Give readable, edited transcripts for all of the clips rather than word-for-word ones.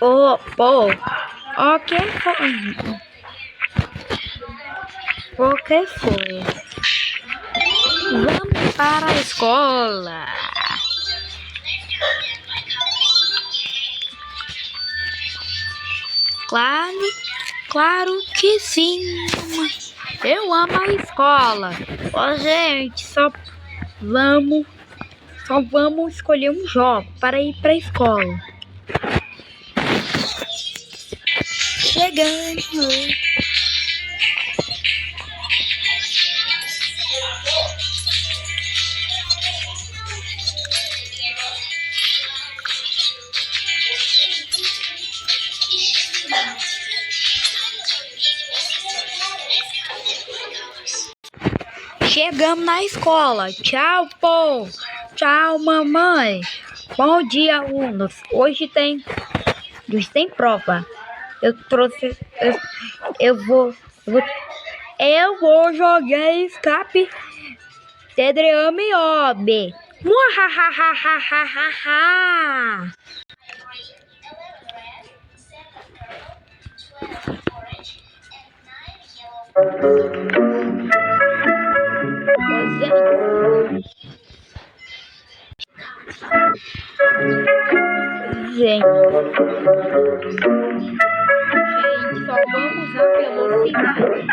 Oh, pô, o que foi? O que foi? Vamos para a escola. Claro que sim. Eu amo a escola. Ó, gente, só vamos escolher um jogo para ir para a escola. Chegando. Chegamos na escola. Tchau, pô. Tchau, mamãe. Bom dia, alunos. Hoje tem prova. Eu trouxe. Eu vou jogar escape. Cedreame Ob. Muahahahahahaha. Gente, só vamos a velocidade.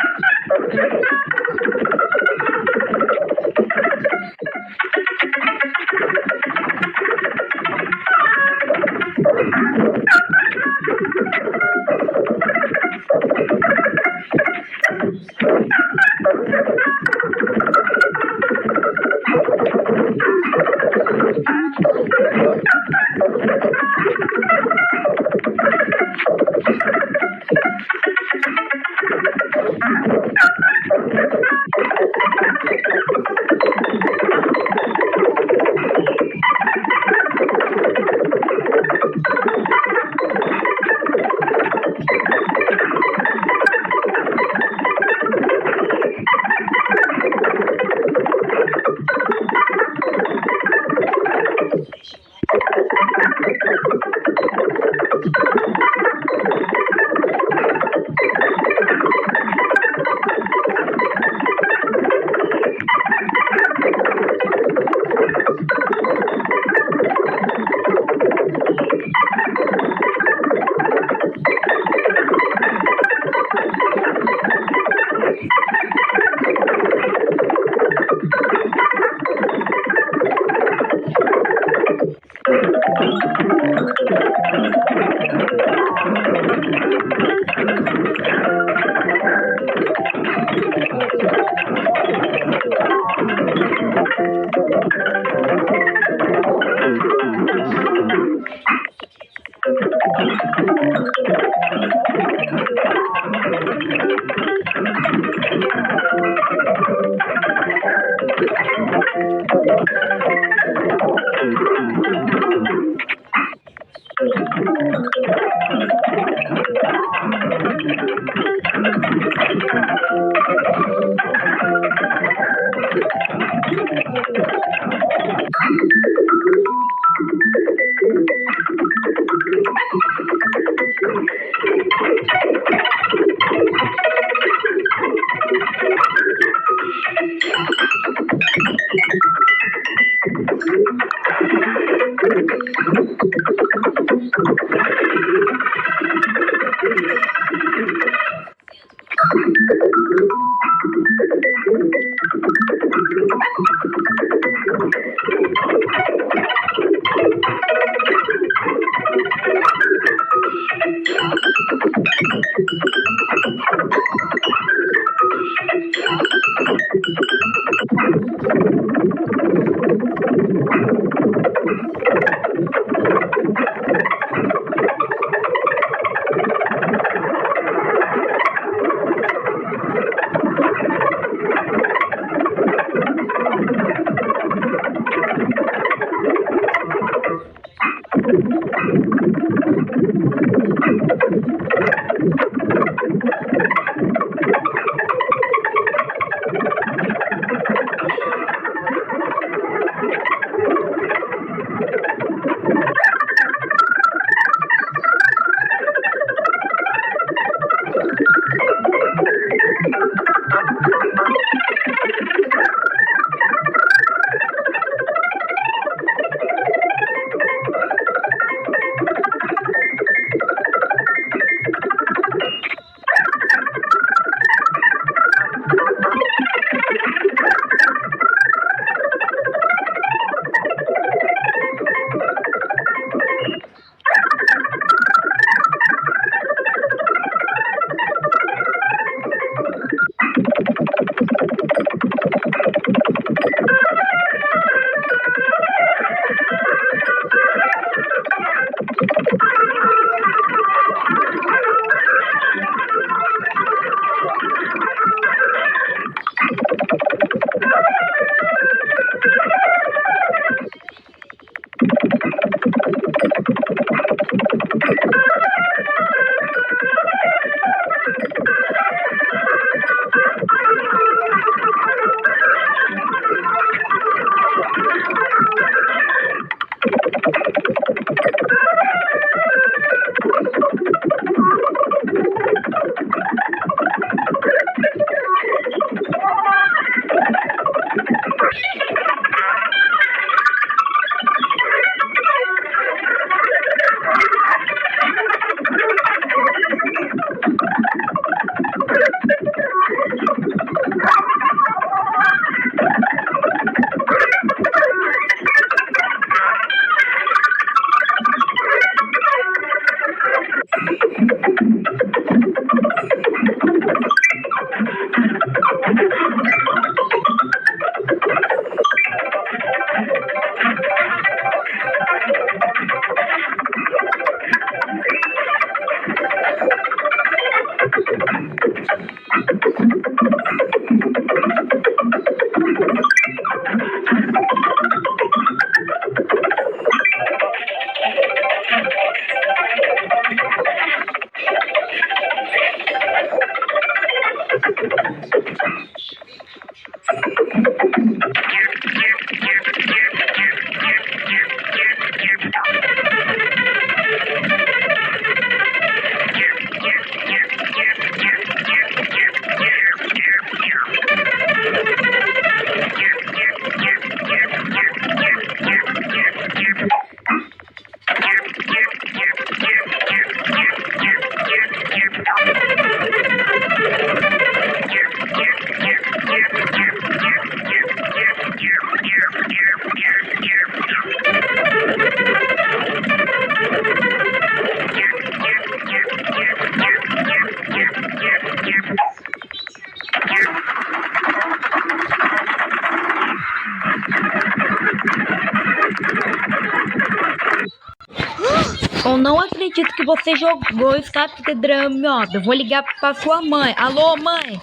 Eu não acredito que você jogou escape de drama, ó. Eu vou ligar pra sua mãe. Alô, mãe?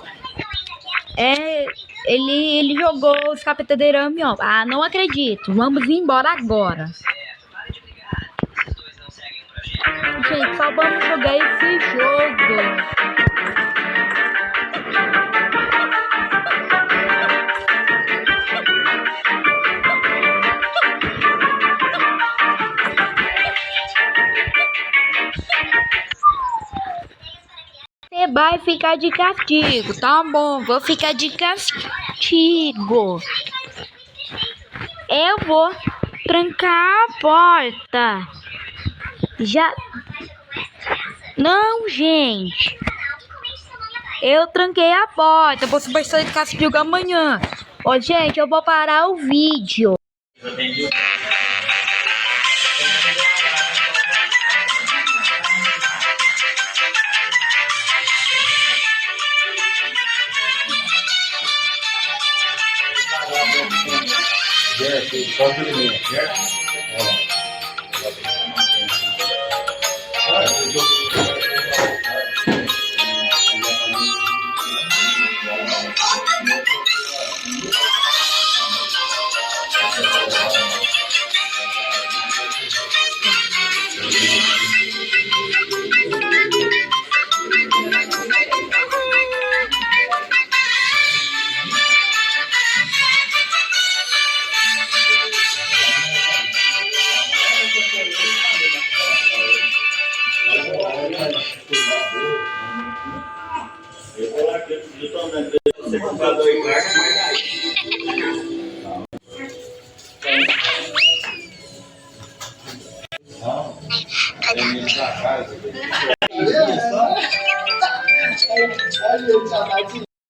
Ele jogou o escape de drama, ó. Ah, não acredito. Vamos embora agora. Gente, só vamos jogar esse jogo. Você vai ficar de castigo, tá bom? Vou ficar de castigo. Eu vou trancar a porta. Já. Não, gente. Eu tranquei a porta. Você vai sair de castigo amanhã. Ô, gente, eu vou parar o vídeo. Só de mim, certo? Você comprador em carne, mas aí. Não, tem que casa. Ali, ele já vai de